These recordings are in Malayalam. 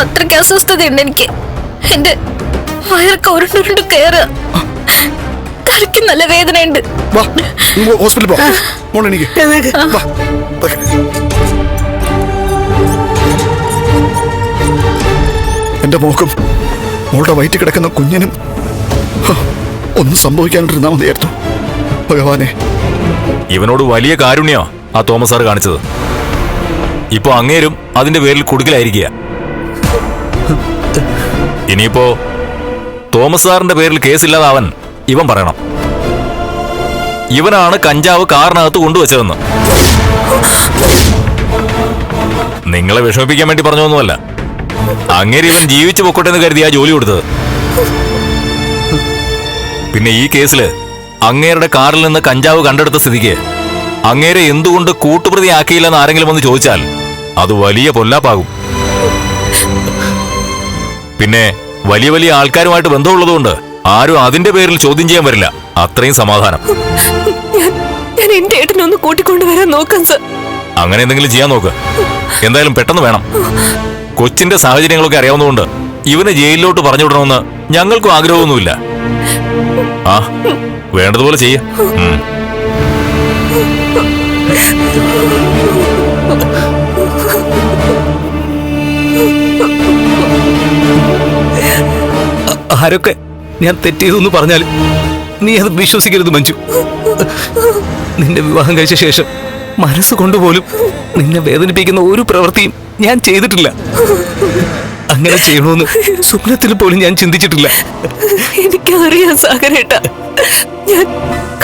അത്രയ്ക്ക് അസ്വസ്ഥതയുണ്ട് എനിക്ക്. എന്റെ വയറൊക്കെ ഉരുണ്ടുരുണ്ട് കയറുക. തലയ്ക്ക് നല്ല വേദനയുണ്ട്. ഹോസ്പിറ്റലിൽ പോ. എന്റെ മോക്കും മോളുടെ വയറ്റിൽ കിടക്കുന്ന കുഞ്ഞിനും ഒന്നും സംഭവിക്കാണ്ടിരുന്നാ മതിയായിരുന്നു. ഭഗവാനെ, ഇവനോട് വലിയ കാരുണ്യോ ആ തോമസ് സാർ കാണിച്ചത്. ഇപ്പൊ അങ്ങേരും അതിന്റെ പേരിൽ കുടുക്കലായിരിക്കുക. ഇനിയിപ്പോ തോമസ് സാറിന്റെ പേരിൽ കേസില്ലാതാവൻ ഇവൻ പറയണം, ഇവനാണ് കഞ്ചാവ് കാറിനകത്ത് കൊണ്ടുവച്ചതെന്ന്. നിങ്ങളെ വിഷമിപ്പിക്കാൻ വേണ്ടി പറഞ്ഞൊന്നുമല്ല. അങ്ങേര് ഇവൻ ജീവിച്ചു പൊക്കോട്ടെ എന്ന് കരുതി ആ ജോലി കൊടുത്തത്. പിന്നെ ഈ കേസില് അങ്ങേരുടെ കാറിൽ നിന്ന് കഞ്ചാവ് കണ്ടെടുത്ത സ്ഥിതിക്ക് അങ്ങേരെ എന്തുകൊണ്ട് കൂട്ടുപ്രതിയാക്കിയില്ലെന്ന് ആരെങ്കിലും വന്ന് ചോദിച്ചാൽ അത് വലിയ പൊല്ലാപ്പാകും. പിന്നെ വലിയ വലിയ ആൾക്കാരുമായിട്ട് ബന്ധമുള്ളതുകൊണ്ട് ആരും അതിന്റെ പേരിൽ ചോദ്യം ചെയ്യാൻ വരില്ല. അത്രയും സമാധാനം. ഞാൻ എന്റെ ഏട്ടനൊന്ന് കൂട്ടിക്കൊണ്ടുവരാൻ നോക്കാം സർ. അങ്ങനെ എന്തെങ്കിലും ചെയ്യാൻ നോക്ക്. എന്തായാലും പെട്ടെന്ന് വേണം. കൊച്ചിന്റെ സാഹചര്യങ്ങളൊക്കെ അറിയാവുന്നതുകൊണ്ട് ഇവനെ ജയിലിലോട്ട് പറഞ്ഞു വിടണമെന്ന് ഞങ്ങൾക്കും ആഗ്രഹമൊന്നുമില്ല. ആ, വേണ്ടതുപോലെ ചെയ്യ. ആരൊക്കെ ഞാൻ തെറ്റിയതെന്ന് പറഞ്ഞാൽ നീ അത് വിശ്വസിക്കരുത് മഞ്ജു. നിന്റെ വിവാഹം കഴിച്ച ശേഷം മനസ്സുകൊണ്ടുപോലും നിന്നെ വേദനിപ്പിക്കുന്ന ഒരു പ്രവൃത്തിയും ഞാൻ ചെയ്തിട്ടില്ല. അങ്ങനെ ചെയ്യണമെന്ന് സ്വപ്നത്തിൽ പോലും ഞാൻ ചിന്തിച്ചിട്ടില്ല. എനിക്കറിയാം സാഗരേട്ട. ഞാൻ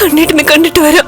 കണ്ണേട്ടിനെ കണ്ടിട്ട് വരാം.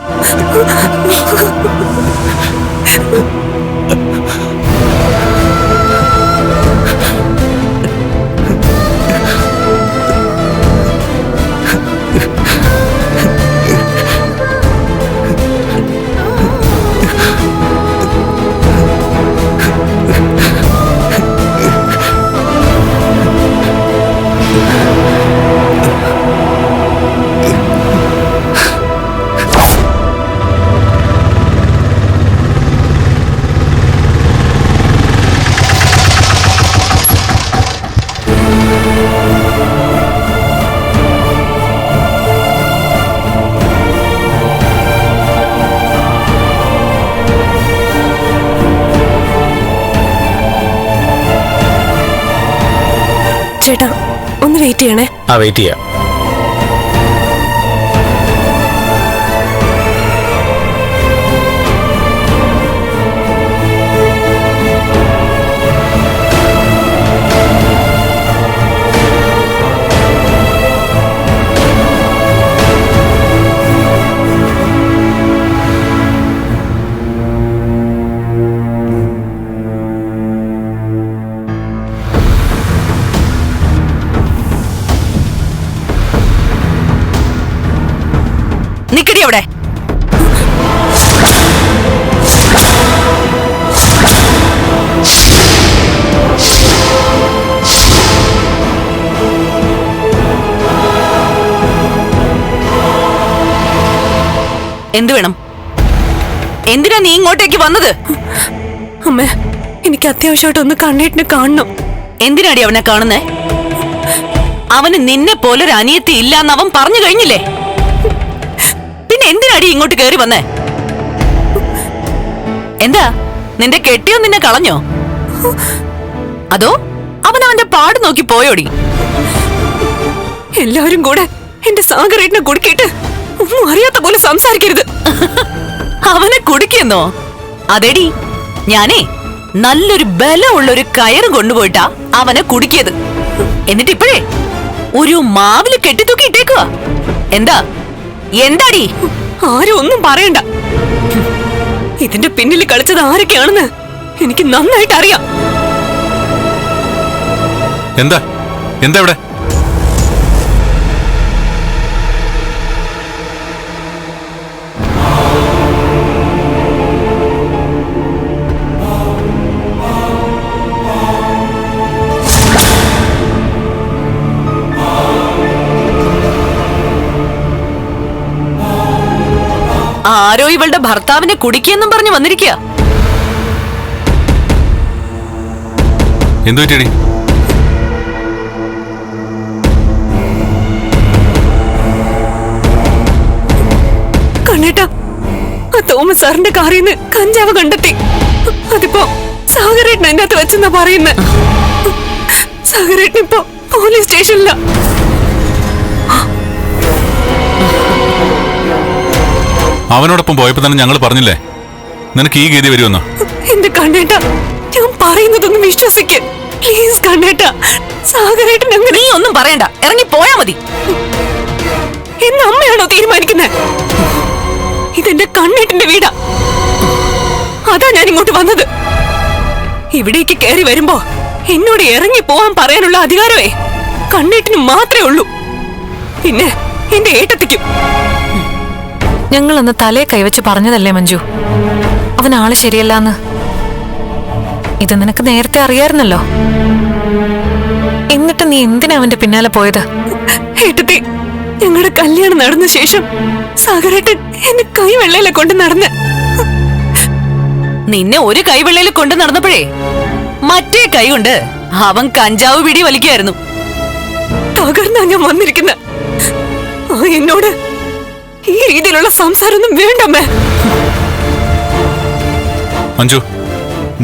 ചേട്ടാ, ഒന്ന് വെയിറ്റ് ചെയ്യണേ. വെയിറ്റ് ചെയ്യാം. നിക്കടി അവിടെ. എന്തു വേണം? എന്തിനാ നീ ഇങ്ങോട്ടേക്ക് വന്നത്? അമ്മ, എനിക്ക് അത്യാവശ്യമായിട്ടൊന്ന് കണ്ണേട്ടിനെ കാണണം. എന്തിനാടി അവനെ കാണുന്നേ? അവന് നിന്നെ പോലൊരു അനിയത്തി ഇല്ലാന്ന് അവൻ പറഞ്ഞു കഴിഞ്ഞില്ലേ? പിന്നെ എന്തിനാടി ഇങ്ങോട്ട് കയറി വന്നേ? എന്താ, നിന്റെ കെട്ടിയോ നിന്നെ കളഞ്ഞോ? അതോ അവൻ അവന്റെ പാട് നോക്കി പോയോടി? എല്ലാവരും കൂടെ എന്റെ സാഗരേട്ടനെ കുടുക്കിയിട്ട് ഒന്നും അറിയാത്ത പോലെ സംസാരിക്കരുത്. അവനെ കുടുക്കിയെന്നോ? അതെടി, ഞാനേ നല്ലൊരു ബലമുള്ളൊരു കയറ് കൊണ്ടുപോയിട്ടാ അവനെ കുടുക്കിയത്. എന്നിട്ടിപ്പോഴേ ഒരു മാവില് കെട്ടിത്തൂക്കി ഇട്ടേക്കുവാ. എന്താടി? ആരും ഒന്നും പറയണ്ട. ഇതിന്റെ പിന്നിൽ കളിച്ചത് ആരൊക്കെയാണെന്ന് എനിക്ക് നന്നായിട്ട് അറിയാം. എന്താ ഇവിടെ? ആരോ ഇവളുടെ ഭർത്താവിനെ കുടിക്കെന്നും പറഞ്ഞു വന്നിരിക്കുക. എന്തു പറ്റിയടി? തോമസ് സാറിന്റെ കാറിൽ നിന്ന് കഞ്ചാവ് കണ്ടെത്തി. അതിപ്പോ സാഗരേട്ടൻ എന്റെ അകത്ത് വെച്ചെന്നാ പറയുന്നത്. സാഗരേട്ടൻ ഇപ്പോ പോലീസ് സ്റ്റേഷനില. അവനോടൊപ്പം പോയപ്പോ തന്നെ ഞങ്ങൾ പറഞ്ഞില്ലേ നിനക്ക് ഈ ഗതി വരുമെന്ന്. എന്റെ കണ്ണേട്ട, ഞാൻ പറയുന്നതൊന്നും വിശ്വസിക്ക് പ്ലീസ്. കണ്ണേട്ട, സാഗരേട്ടൻ അങ്ങനെ. നീ ഒന്നും പറയണ്ട, ഇറങ്ങി പോയാ മതി. എന്ന അമ്മയാണോ തീരുമാനിക്കുന്നത്? ഇതെന്റെ കണ്ണേട്ടന്റെ വീടാ. അതാ ഞാൻ ഇങ്ങോട്ട് വന്നത്. ഇവിടേക്ക് കയറി വരുമ്പോ എന്നോട് ഇറങ്ങി പോവാൻ പറയാനുള്ള അധികാരമേ കണ്ണേട്ടിന് മാത്രമേ ഉള്ളൂ. പിന്നെ എന്റെ ഏട്ടത്തിക്കും. ഞങ്ങളൊന്ന് തലയെ കൈവച്ച് പറഞ്ഞതല്ലേ മഞ്ജു, അവനാള് ശരിയല്ലാന്ന്. ഇത് നിനക്ക് നേരത്തെ അറിയായിരുന്നല്ലോ. എന്നിട്ട് നീ എന്തിനാ അവന്റെ പിന്നാലെ പോയത്? ഏട്ടത്തി, ഞങ്ങളുടെ കല്യാണം നടന്ന ശേഷം സാഗരേട്ടൻ എന്നെ കൈവെള്ളയിലെ കൊണ്ട് നടന്ന്. നിന്നെ ഒരു കൈവെള്ളയിൽ കൊണ്ട് നടന്നപ്പോഴേ മറ്റേ കൈ കൊണ്ട് അവൻ കഞ്ചാവ് പിടി വലിക്കായിരുന്നു. തകർന്നാ ഞാൻ വന്നിരിക്കുന്ന. എന്നോട് ഈ രീതിയിലുള്ള സംസാരമൊന്നും വേണ്ടമ്മേ. മഞ്ജു,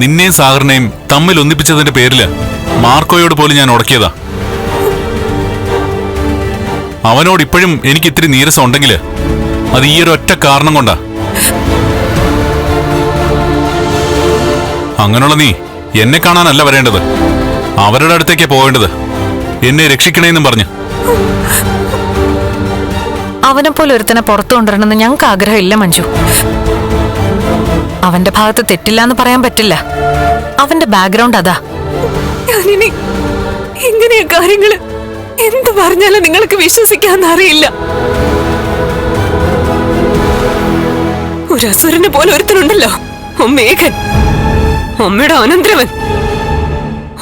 നിന്നെയും സാഗറിനെയും തമ്മിൽ ഒന്നിപ്പിച്ചതിന്റെ പേരില് മാർക്കോയോട് പോലും ഞാൻ ഉടക്കിയതാ. അവനോട് ഇപ്പോഴും എനിക്ക് ഇത്തിരി നീരസം ഉണ്ടെങ്കില് അത് ഈ ഒരു ഒറ്റ കാരണം കൊണ്ടാ. അങ്ങനെയുള്ള നീ എന്നെ കാണാനല്ല വരേണ്ടത്, അവരുടെ അടുത്തേക്കാ പോവേണ്ടത്. എന്നെ രക്ഷിക്കണേന്നും പറഞ്ഞു. അവനെ പോലെ ഒരുത്തനെ പുറത്തു കൊണ്ടുവരണമെന്ന് ഞങ്ങൾക്ക് ആഗ്രഹമില്ല മഞ്ജു. അവന്റെ ഭാഗത്ത് തെറ്റില്ലാന്ന് പറയാൻ പറ്റില്ല. അവന്റെ ബാക്ക്ഗ്രൗണ്ട് അതാ. ഞാനിനി ഇങ്ങനെയാ കാര്യങ്ങള് എന്ത് പറഞ്ഞാലും നിങ്ങൾക്ക് വിശ്വസിക്കാന്നറിയില്ല. ഒരു അസുരനെ പോലെ ഒരുത്തനുണ്ടല്ലോ, മേഘൻ, അമ്മയുടെ അനന്തരവൻ.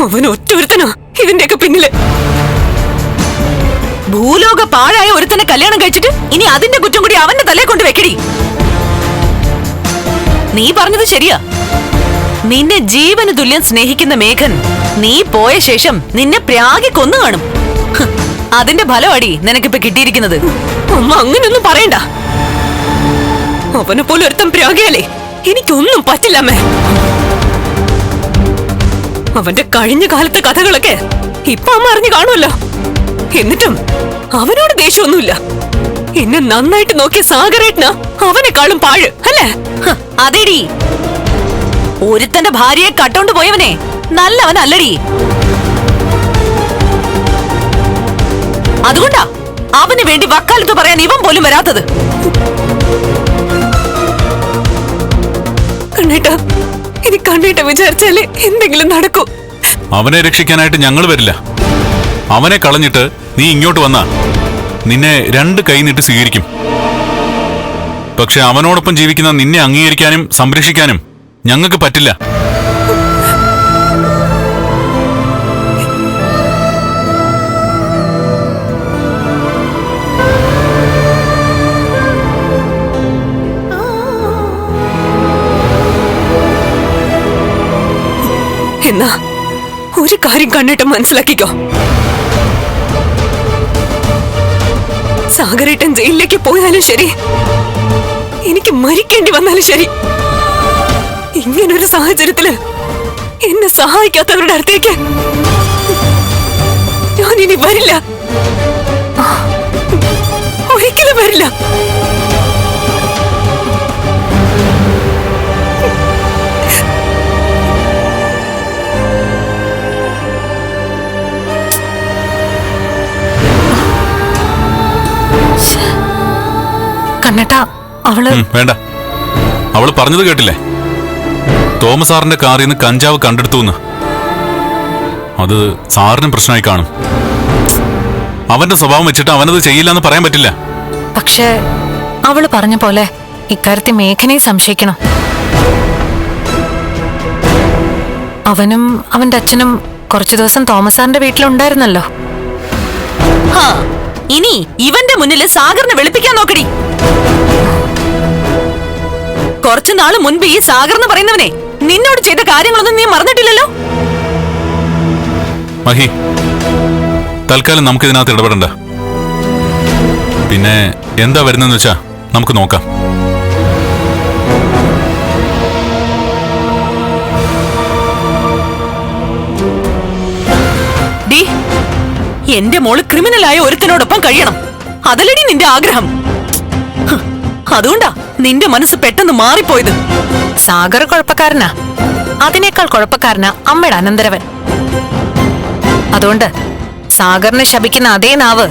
അവൻ ഒറ്റ ഒരുത്തനോ ഇതിന്റെയൊക്കെ പിന്നില്. ഭൂലോക പാഴായ ഒരുത്തനെ കല്യാണം കഴിച്ചിട്ട് ഇനി അതിന്റെ കുറ്റം കൂടി അവന്റെ തലയെ കൊണ്ട് വെക്കടി. നീ പറഞ്ഞത് ശരിയാ. നിന്നെ ജീവന് തുല്യം സ്നേഹിക്കുന്ന മേഘൻ നീ പോയ ശേഷം നിന്നെ പ്രാഗി കൊന്നു കാണും. അതിന്റെ ഫലമാടി നിനക്കിപ്പോ കിട്ടിയിരിക്കുന്നത്. അമ്മ അങ്ങനൊന്നും പറയണ്ട. അവനെ പോലെ ഒരുത്തം പ്രാഗിയാലേ എനിക്കൊന്നും പറ്റില്ലമ്മേ. അവന്റെ കഴിഞ്ഞ കാലത്തെ കഥകളൊക്കെ ഇപ്പൊ അമ്മ അറിഞ്ഞു കാണുമല്ലോ. എന്നിട്ടും അവനോട് ദേഷ്യമൊന്നുമില്ല. എന്നെ നന്നായിട്ട് നോക്കിയ സാഗരേട്ടന അവനെക്കാളും പാഴ് അല്ലേ? അതേടി, ഒരുത്തന്റെ ഭാര്യയെ കട്ടോണ്ട് പോയവനെ നല്ലവനല്ലടി. അതുകൊണ്ടാ അവന് വേണ്ടി വക്കാലത്ത് പറയാൻ ഇവൻ പോലും വരാത്തത്. കണ്ണേട്ടാ, ഇനി കണ്ണേട്ട വിചാരിച്ചാലേ എന്തെങ്കിലും നടക്കൂ. അവനെ രക്ഷിക്കാനായിട്ട് ഞങ്ങൾ വരില്ല. അവനെ കളഞ്ഞിട്ട് നീ ഇങ്ങോട്ട് വന്നാ നിന്നെ രണ്ട് കൈ നീട്ടി സ്വീകരിക്കും. പക്ഷെ അവനോടൊപ്പം ജീവിക്കുന്ന നിന്നെ അംഗീകരിക്കാനും സംരക്ഷിക്കാനും ഞങ്ങൾക്ക് പറ്റില്ല. എന്നാ ഒരു കാര്യം കണ്ണിട്ട് മനസ്സിലാക്കിക്കോ. സാഗരേട്ടൻ ജയിലിലേക്ക് പോയാലും ശരി, എനിക്ക് മരിക്കേണ്ടി വന്നാലും ശരി, ഇങ്ങനൊരു സാഹചര്യത്തില് എന്നെ സഹായിക്കാത്തവരുടെ അടുത്തേക്ക് ഞാനിനി വരില്ല. ഒരിക്കലും വരില്ല. കണ്ണേട്ടാ, അവള് വേണ്ട. അവള് പറഞ്ഞത് കേട്ടില്ലേ? തോമസ് സാറിന്റെ കാറിൽ നിന്ന് കഞ്ചാവ് കണ്ടെടുത്തു. അത് സാറിനും പ്രശ്നമായി കാണും. അവന്റെ സ്വഭാവം വെച്ചിട്ട് അവനത് ചെയ്യില്ല എന്ന് പറയാൻ പറ്റില്ല. പക്ഷേ അവള് പറഞ്ഞ പോലെ ഇക്കാര്യത്തിൽ മേഘനയെ സംശയിക്കണം. അവനും അവന്റെ അച്ഛനും കുറച്ചു ദിവസം തോമസ് സാറിന്റെ വീട്ടിലുണ്ടായിരുന്നല്ലോ. ഇനി ഇവന്റെ മുന്നിൽ സാഗറിനെ വെളുപ്പിക്കാൻ നോക്കടി. കുറച്ചു നാള് മുൻപ് ഈ സാഗർ എന്ന് പറയുന്നവനെ നിന്നോട് ചെയ്ത കാര്യങ്ങളൊന്നും നീ മറന്നിട്ടില്ലല്ലോ. മഹി, തൽക്കാലം നമുക്ക് ഇതിനകത്ത് ഇടപെടണ്ട. പിന്നെ എന്താ വരുന്നതെന്ന് വെച്ചാ നമുക്ക് നോക്കാം. ഡീ, എന്റെ മോള് ക്രിമിനലായ ഒരുത്തനോടൊപ്പം കഴിയണം, അതല്ലടി നിന്റെ ആഗ്രഹം. ഹ്, അതുകൊണ്ടാ നിന്റെ മനസ്സ് പെട്ടെന്ന് മാറിപ്പോയത്. സാഗർ കുഴപ്പക്കാരനാ, അതിനേക്കാൾ കുഴപ്പക്കാരനാ അമ്മയുടെ അനന്തരവൻ. അതുകൊണ്ട് സാഗറിനെ ശപിക്കുന്ന അതേ നാവ്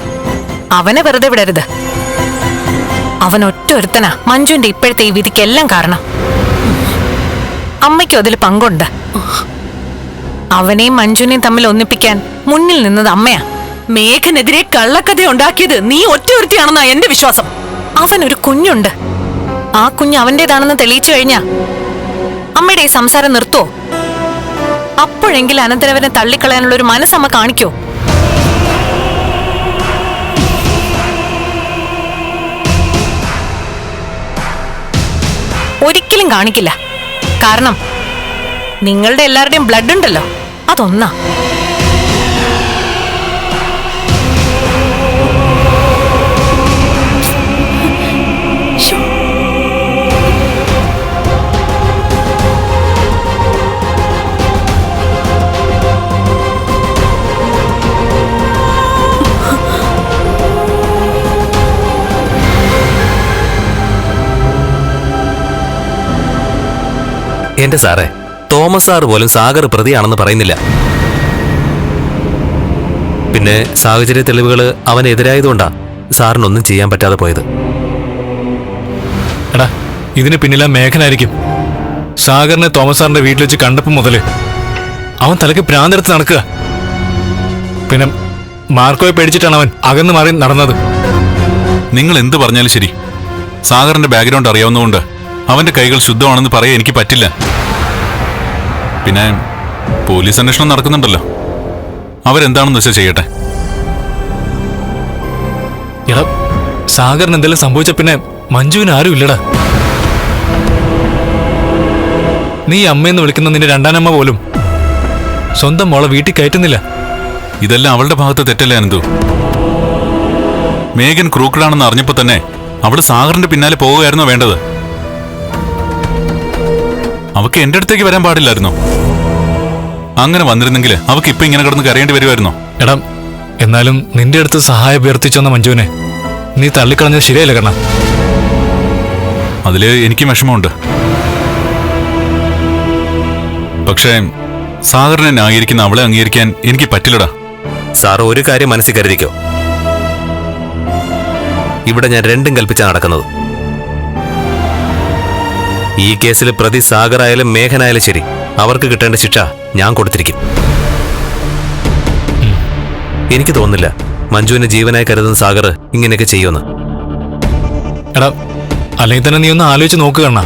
അവനെ വെറുതെ വിടരുത്. അവൻ ഒറ്റൊരുത്തനാ മഞ്ജുവിന്റെ ഇപ്പോഴത്തെ ഈ വിധിക്കെല്ലാം കാരണം. അമ്മയ്ക്കും അതിൽ പങ്കുണ്ട്. അവനെയും മഞ്ജുവിനെയും തമ്മിൽ ഒന്നിപ്പിക്കാൻ മുന്നിൽ നിന്നത് അമ്മയാ. മേഘനെതിരെ കള്ളക്കഥ ഉണ്ടാക്കിയത് നീ ഒറ്റയൊരുത്തിയാണെന്നാ എന്റെ വിശ്വാസം. അവനൊരു കുഞ്ഞുണ്ട്. ആ കുഞ്ഞ് അവന്റേതാണെന്ന് തെളിയിച്ചു കഴിഞ്ഞാ അമ്മയുടെ ഈ സംസാരം നിർത്തുവോ? അപ്പോഴെങ്കിലും അനന്തരവനെ തള്ളിക്കളയാനുള്ള ഒരു മനസ്സമ്മ കാണിക്കോ? ഒരിക്കലും കാണിക്കില്ല. കാരണം നിങ്ങളുടെ എല്ലാവരുടെയും ബ്ലഡ് ഉണ്ടല്ലോ, അതൊന്നാ. എന്റെ സാറേ, തോമസ് സാർ പോലും സാഗർ പ്രതിയാണെന്ന് പറയുന്നില്ല. പിന്നെ സാഹചര്യ തെളിവുകൾ അവനെതിരായതുകൊണ്ടാ സാറിനൊന്നും ചെയ്യാൻ പറ്റാതെ പോയത്. എടാ, ഇതിന് പിന്നിലെ മേഘനായിരിക്കും. സാഗറിനെ തോമസ് സാറിന്റെ വീട്ടിൽ വെച്ച് കണ്ടപ്പോൾ മുതല് അവൻ തലയ്ക്ക് ഭ്രാന്തെടുത്ത് നടക്കുക. പിന്നെ മാർക്കോയെ പേടിച്ചിട്ടാണ് അവൻ അകന്നു മാറി നടന്നത്. നിങ്ങൾ എന്ത് പറഞ്ഞാലും ശരി, സാഗറിന്റെ ബാക്ക്ഗ്രൗണ്ട് അറിയാവുന്നതുകൊണ്ട് അവന്റെ കൈകൾ ശുദ്ധമാണെന്ന് പറയാൻ എനിക്ക് പറ്റില്ല. പിന്നെ പോലീസ് അന്വേഷണം നടക്കുന്നുണ്ടല്ലോ, അവരെന്താണെന്ന് വെച്ചാൽ ചെയ്യട്ടെ. എടാ, സാഗറിന് എന്തെങ്കിലും സംഭവിച്ച പിന്നെ മഞ്ജുവിന് ആരും ഇല്ലടാ. നീ അമ്മയെന്ന് വിളിക്കുന്ന നിന്റെ രണ്ടാനമ്മ പോലും സ്വന്തം മോളെ വീട്ടിൽ കയറ്റുന്നില്ല. ഇതെല്ലാം അവളുടെ ഭാഗത്ത് തെറ്റല്ലേ അനന്തു? മേഘൻ ക്രൂക്കഡാണെന്ന് അറിഞ്ഞപ്പോ തന്നെ അവള് സാഗറിന്റെ പിന്നാലെ പോവുകയായിരുന്നോ വേണ്ടത്? അവക്ക് എന്റെ അടുത്തേക്ക് വരാൻ പാടില്ലായിരുന്നോ? അങ്ങനെ വന്നിരുന്നെങ്കിൽ അവക്ക് ഇപ്പൊ ഇങ്ങനെ കിടന്ന് കരയേണ്ടി വരുമായിരുന്നോ? എടാ, എന്നാലും നിന്റെ അടുത്ത് സഹായം അഭ്യർത്ഥിച്ചെന്ന മഞ്ജുവിനെ നീ തള്ളിക്കളഞ്ഞത് ശരിയല്ല കണ്ണ. അതില് എനിക്ക് വിഷമമുണ്ട്. പക്ഷേ സാഗറിനെ ന്യായീകരിക്കുന്ന അവളെ അംഗീകരിക്കാൻ എനിക്ക് പറ്റില്ലടാ. സാർ ഒരു കാര്യം മനസ്സിൽ കരുതിക്കോ, ഇവിടെ ഞാൻ രണ്ടും കൽപ്പിച്ചാ നടക്കുന്നത്. ഈ കേസിൽ പ്രതി സാഗറായാലും മേഘനായാലും ശരി, അവർക്ക് കിട്ടേണ്ട ശിക്ഷ ഞാൻ കൊടുത്തിരിക്കും. എനിക്ക് തോന്നുന്നില്ല മഞ്ജുവിനെ ജീവനായി കരുതുന്ന സാഗർ ഇങ്ങനെയൊക്കെ ചെയ്യുമെന്ന്. എടാ, അല്ലെങ്കിൽ തന്നെ നീ ഒന്ന് ആലോചിച്ച് നോക്കുക കണ്ണ.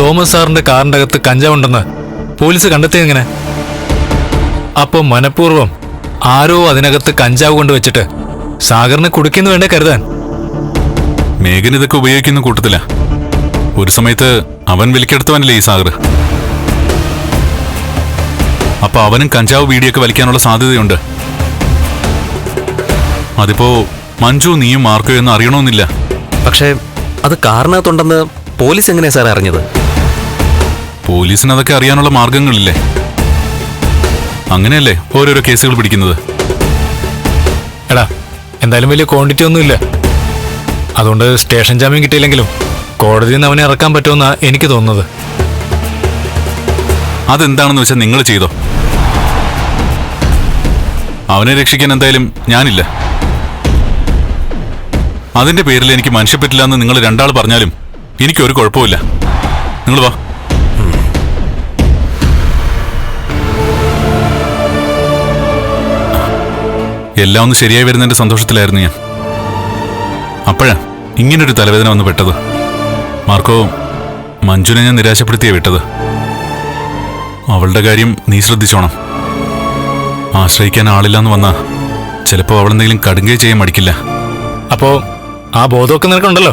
തോമസ് സാറിന്റെ കാറിന്റെ അകത്ത് കഞ്ചാവുണ്ടെന്ന് പോലീസ് കണ്ടെത്തിയത് എങ്ങനെ? അപ്പൊ മനഃപൂർവ്വം ആരോ അതിനകത്ത് കഞ്ചാവ് കൊണ്ടുവച്ചിട്ട് സാഗറിനെ കുടിക്കുന്നു വേണ്ടേ കരുതാൻ? മേഘൻ ഇതൊക്കെ ഉപയോഗിക്കുന്ന കൂട്ടത്തില. ഒരു സമയത്ത് അവൻ വിലക്കെടുത്തവനല്ലേ ഈ സാഗർ. അപ്പൊ അവനും കഞ്ചാവ് വീടിയൊക്കെ വലിക്കാനുള്ള സാധ്യതയുണ്ട്. അതിപ്പോ മഞ്ജു നീയും മാർക്കോ എന്ന് അറിയണമെന്നില്ല. പക്ഷേ അത് കാറിനകത്തുണ്ടെന്ന് പോലീസ് എങ്ങനെയാ സാർ അറിഞ്ഞത്? പോലീസിന് അതൊക്കെ അറിയാനുള്ള മാർഗങ്ങളില്ലേ? അങ്ങനെയല്ലേ ഓരോരോ കേസുകൾ പിടിക്കുന്നത്. എടാ, എന്തായാലും വലിയ ക്വാണ്ടിറ്റി ഒന്നുമില്ല. അതുകൊണ്ട് സ്റ്റേഷൻ ജാമ്യം കിട്ടിയില്ലെങ്കിലും കോടതിയിൽ നിന്ന് അവനെ ഇറക്കാൻ പറ്റുമെന്നാ എനിക്ക് തോന്നുന്നത്. അതെന്താണെന്ന് വെച്ചാൽ നിങ്ങൾ ചെയ്തോ. അവനെ രക്ഷിക്കാൻ എന്തായാലും ഞാനില്ല. അതിന്റെ പേരിൽ എനിക്ക് മനുഷ്യപ്പറ്റില്ല എന്ന് നിങ്ങൾ രണ്ടാൾ പറഞ്ഞാലും എനിക്കൊരു കുഴപ്പമില്ല. നിങ്ങൾ വാ. എല്ലാം ഒന്ന് ശരിയായി വരുന്നതിന്റെ സന്തോഷത്തിലായിരുന്നു ഞാൻ. അപ്പോഴാ ഇങ്ങനൊരു തലവേദന വന്ന് പെട്ടത്. മാർക്കോ, മഞ്ജുനെ ഞാൻ നിരാശപ്പെടുത്തിയേ വിട്ടത്. അവളുടെ കാര്യം നീ ശ്രദ്ധിച്ചോണം. ആശ്രയിക്കാൻ ആളില്ലാന്ന് വന്നാ ചിലപ്പോ അവളെന്തെങ്കിലും കടുങ്കൈ ചെയ്യാൻ മടിക്കില്ല. അപ്പോ ആ ബോധമൊക്കെ നിനക്കുണ്ടല്ലോ.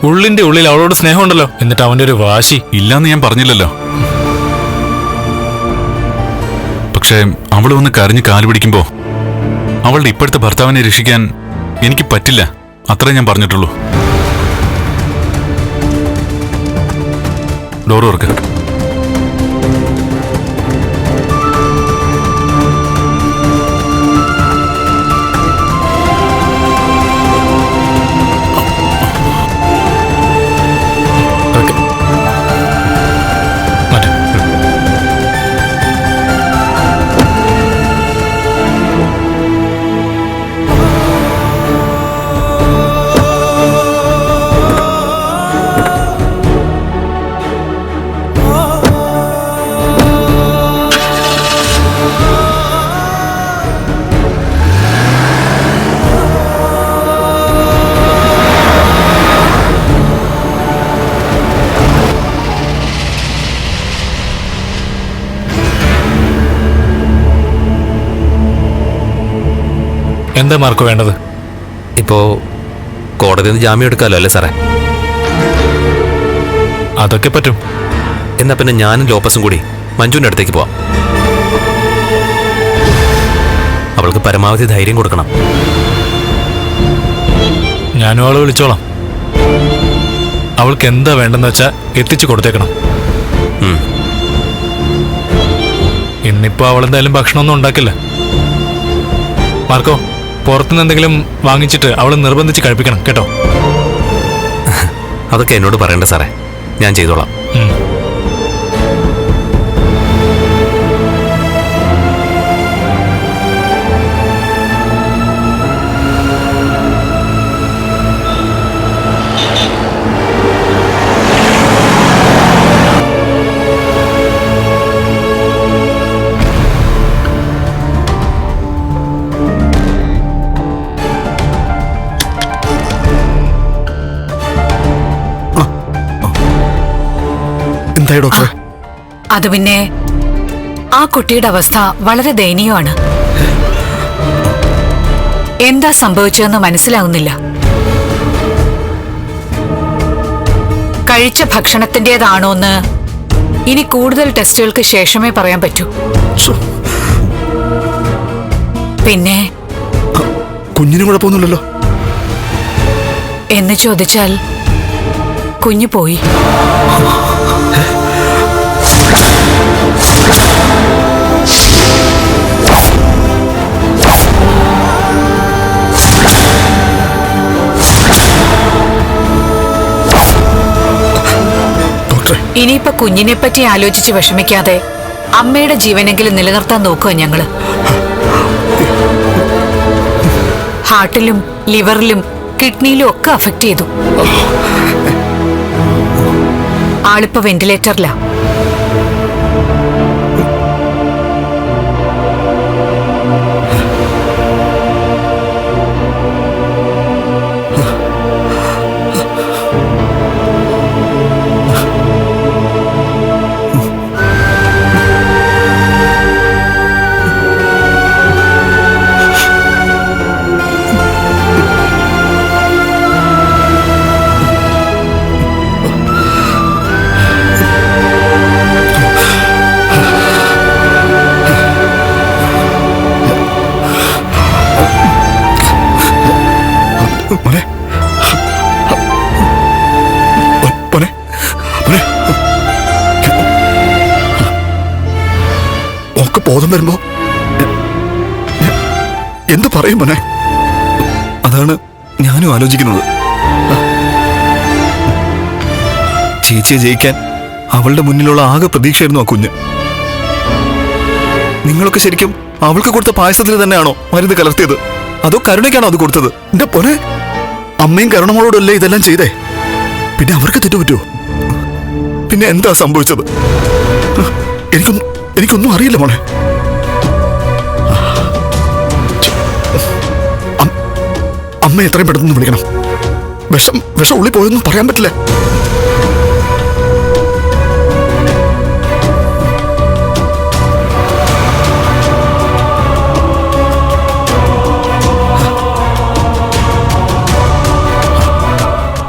ഉള്ളിന്റെ ഉള്ളിൽ അവളോട് സ്നേഹമുണ്ടല്ലോ, എന്നിട്ട് അവന്റെ ഒരു വാശി. ഇല്ലാന്ന് ഞാൻ പറഞ്ഞില്ലല്ലോ. പക്ഷേ അവൾ വന്ന് കരഞ്ഞ് കാല് പിടിക്കുമ്പോ അവളുടെ ഇപ്പോഴത്തെ ഭർത്താവിനെ രക്ഷിക്കാൻ എനിക്ക് പറ്റില്ല, അത്രേ ഞാൻ പറഞ്ഞിട്ടുള്ളൂ. ഡോർ തുറക്ക്. എന്താ മാർക്കോ വേണ്ടത്? ഇപ്പോ കോടതിയിൽ നിന്ന് ജാമ്യം എടുക്കാമല്ലോ അല്ലേ സാറേ? അതൊക്കെ പറ്റും. എന്നാ പിന്നെ ഞാനും ലോപ്പസും കൂടി മഞ്ജുവിൻ്റെ അടുത്തേക്ക് പോവാം. അവൾക്ക് പരമാവധി ധൈര്യം കൊടുക്കണം. ഞാനും അവളെ വിളിച്ചോളാം. അവൾക്ക് എന്താ വേണ്ടെന്ന് വെച്ചാ എത്തിച്ചു കൊടുത്തേക്കണം. ഇന്നിപ്പോ അവളെന്തായാലും ഭക്ഷണമൊന്നും ഉണ്ടാക്കില്ല. മാർക്കോ, പുറത്തുനിന്ന് എന്തെങ്കിലും വാങ്ങിച്ചിട്ട് അവളെ നിർബന്ധിച്ച് കഴിപ്പിക്കണം കേട്ടോ. അതൊക്കെ എന്നോട് പറയണ്ട സാറേ, ഞാൻ ചെയ്തോളാം. എന്തായി ഡോക്ടറെ? അത് പിന്നെ ആ കുട്ടിയുടെ അവസ്ഥ വളരെ ദയനീയമാണ്. എന്താ സംഭവിച്ചതെന്ന് മനസ്സിലാവുന്നില്ല. കഴിച്ച ഭക്ഷണത്തിൻ്റെതാണോന്ന് ഇനി കൂടുതൽ ടെസ്റ്റുകൾക്ക് ശേഷമേ പറയാൻ പറ്റൂ. പിന്നെ കുഞ്ഞിന് കുഴപ്പമൊന്നുമില്ലല്ലോ എന്ന് ചോദിച്ചാൽ കുഞ്ഞു പോയി. ഇനിയിപ്പൊ കുഞ്ഞിനെ പറ്റി ആലോചിച്ച് വിഷമിക്കാതെ അമ്മയുടെ ജീവനെങ്കിലും നിലനിർത്താൻ നോക്കുക ഞങ്ങള്. ഹാർട്ടിലും ലിവറിലും കിഡ്നിയിലും ഒക്കെ അഫക്ട് ചെയ്തു. ആളിപ്പോ വെന്റിലേറ്ററിലാ. ബോധം വരുമ്പോ എന്തു പറയും മോനെ? അതാണ് ഞാനും ആലോചിക്കുന്നത്. ചേച്ചിയെ ജയിക്കാൻ അവളുടെ മുന്നിലുള്ള ആകെ പ്രതീക്ഷയായിരുന്നു ആ കുഞ്ഞ്. നിങ്ങളൊക്കെ ശരിക്കും അവൾക്ക് കൊടുത്ത പായസത്തിൽ തന്നെയാണോ മരുന്ന് കലർത്തിയത്, അതോ കരുണയ്ക്കാണോ അത് കൊടുത്തത്? എന്റെ പൊനെ, അമ്മയും കരുണമോളോടല്ലേ ഇതെല്ലാം ചെയ്തേ, പിന്നെ അവർക്ക് തെറ്റുപറ്റുമോ? പിന്നെ എന്താ സംഭവിച്ചത്? എനിക്കൊന്നും അറിയില്ല മോളെ. അമ്മ എത്രയും പെട്ടെന്ന് വിളിക്കണം. വിഷം ഉള്ളിൽ പോയൊന്നും പറയാൻ പറ്റില്ല.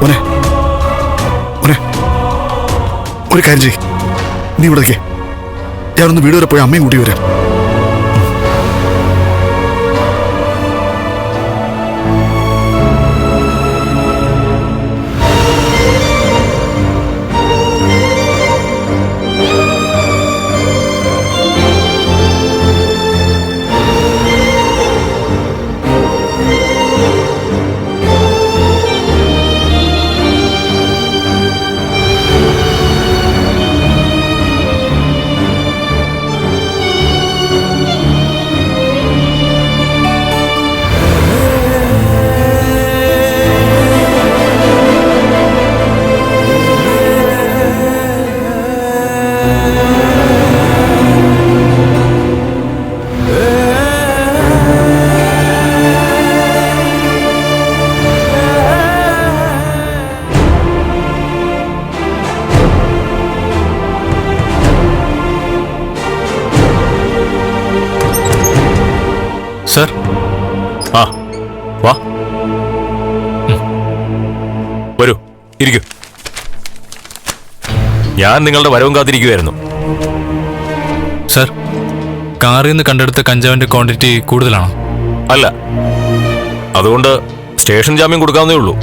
മോനെ മോനെ ഒരു കാര്യം ചെയ്യ്, നീ ഇവിടേക്ക് ഞാനൊന്ന് വീട് വരെ പോയി അമ്മയും കൂട്ടി വരാം. സർ, ആ വാ വരൂ, ഇരിക്കൂ. ഞാൻ നിങ്ങളുടെ വരവും കാത്തിരിക്കുമായിരുന്നു. സർ, കാറിൽ നിന്ന് കണ്ടെടുത്ത കഞ്ചാവിന്റെ ക്വാണ്ടിറ്റി കൂടുതലാണോ? അല്ല, അതുകൊണ്ട് സ്റ്റേഷൻ ജാമ്യം കൊടുക്കാവുന്നേ ഉള്ളൂ.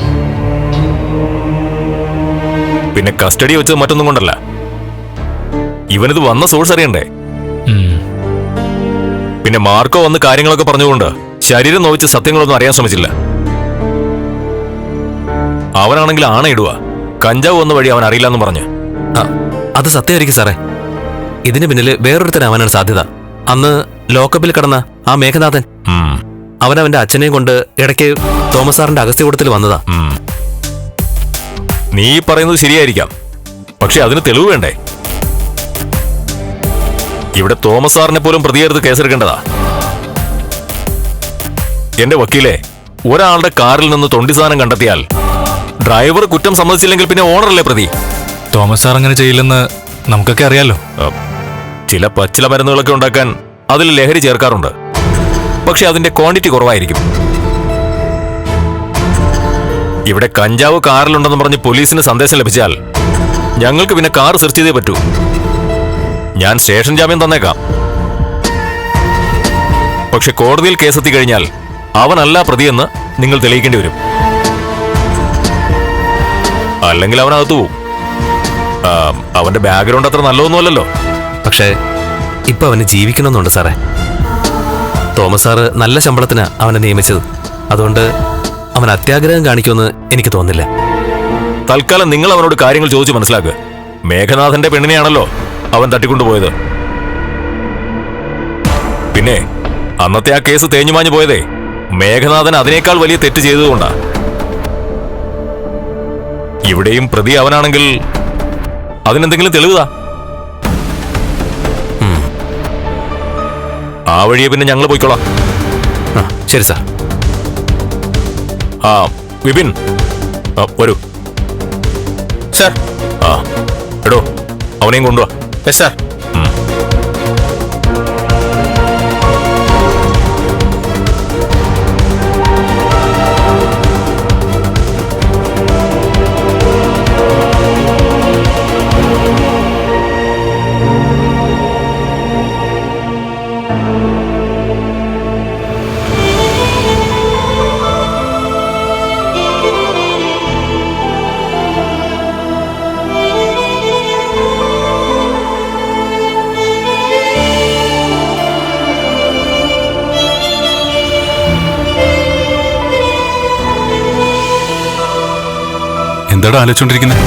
പിന്നെ കസ്റ്റഡി വെച്ചത് മറ്റൊന്നും കൊണ്ടല്ല. ഇവനിത് വന്ന സോഴ്സ് അറിയണ്ടേ? ഉം. പിന്നെ മാർക്കോ വന്ന് കാര്യങ്ങളൊക്കെ പറഞ്ഞുകൊണ്ട് ശരീരം നോവിച്ച് സത്യങ്ങളൊന്നും അറിയാൻ ശ്രമിച്ചില്ല. അവനാണെങ്കിൽ ആണയിടുക, കഞ്ചാവ് വന്ന വഴി അവൻ അറിയില്ല എന്ന് പറഞ്ഞ്. അത് സത്യമായിരിക്കും സാറേ. ഇതിന് പിന്നില് വേറൊരുത്തനാവാനാണ് സാധ്യത. അന്ന് ലോക്കപ്പിൽ കിടന്ന ആ മേഘനാഥൻ, ഉം, അവൻ അവന്റെ അച്ഛനെയും കൊണ്ട് ഇടയ്ക്ക് തോമസ് സാറിന്റെ അഗസ്ത്യകൂടത്തിൽ വന്നതാ. ഉം. നീ പറയുന്നത് ശരിയായിരിക്കാം, പക്ഷെ അതിന് തെളിവ് വേണ്ടേ? ഇവിടെ തോമസ് സാറിനെ പോലും പ്രതിയെടുത്ത് കേസെടുക്കേണ്ടതാ. എന്റെ വക്കീലെ, ഒരാളുടെ കാറിൽ നിന്ന് തൊണ്ടി സാധനം കണ്ടെത്തിയാൽ ഡ്രൈവർ കുറ്റം സമ്മതിച്ചില്ലെങ്കിൽ പിന്നെ ഓണറല്ലേ പ്രതി? തോമസ് സാർ അങ്ങനെ ചെയ്യില്ലെന്ന് നമുക്കൊക്കെ അറിയാലോ. ചില പച്ചില മരുന്നുകളൊക്കെ ഉണ്ടാക്കാൻ അതിൽ ലഹരി ചേർക്കാറുണ്ട്, പക്ഷെ അതിന്റെ ക്വാണ്ടിറ്റി കുറവായിരിക്കും. ഇവിടെ കഞ്ചാവ് കാറിലുണ്ടെന്ന് പറഞ്ഞ് പോലീസിന് സന്ദേശം ലഭിച്ചാൽ ഞങ്ങൾക്ക് പിന്നെ കാർ സെർച്ച് ചെയ്തേ പറ്റൂ. ഞാൻ സ്റ്റേഷൻ ജാമ്യം തന്നേക്കാം, പക്ഷെ കോടതിയിൽ കേസെത്തി കഴിഞ്ഞാൽ അവനല്ല പ്രതിയെന്ന് നിങ്ങൾ തെളിയിക്കേണ്ടി വരും. അല്ലെങ്കിൽ അവനകത്തു പോവും. അവന്റെ ബാക്ക്ഗ്രൗണ്ട് അത്ര നല്ലതൊന്നുമല്ലല്ലോ. പക്ഷേ ഇപ്പൊ അവന് ജീവിക്കണമെന്നുണ്ട് സാറേ. തോമസ് സാറ് നല്ല ശമ്പളത്തിനാ അവനെ നിയമിച്ചത്. അതുകൊണ്ട് അവൻ അത്യാഗ്രഹം കാണിക്കുമെന്ന് എനിക്ക് തോന്നുന്നില്ല. തൽക്കാലം നിങ്ങൾ അവനോട് കാര്യങ്ങൾ ചോദിച്ചു മനസ്സിലാക്കുക. മേഘനാഥന്റെ പെണ്ണിനെയാണല്ലോ അവൻ തട്ടിക്കൊണ്ടുപോയത്. പിന്നെ അന്നത്തെ ആ കേസ് തേഞ്ഞുമാഞ്ഞു പോയതേ മേഘനാഥൻ അതിനേക്കാൾ വലിയ തെറ്റ് ചെയ്തതുകൊണ്ടാ. ഇവിടെയും പ്രതി അവനാണെങ്കിൽ അതിനെന്തെങ്കിലും തെളിവുതാ. ആ വഴിയെ പിന്നെ ഞങ്ങൾ പോയിക്കോളാം. ശരി സാർ. ആ വിപിൻ, വരൂ. സാർ. എടോ, അവനെയും കൊണ്ടുവാ. Yes sir. എന്താടാ ആലോചിച്ചോണ്ടിരിക്കുന്നത്?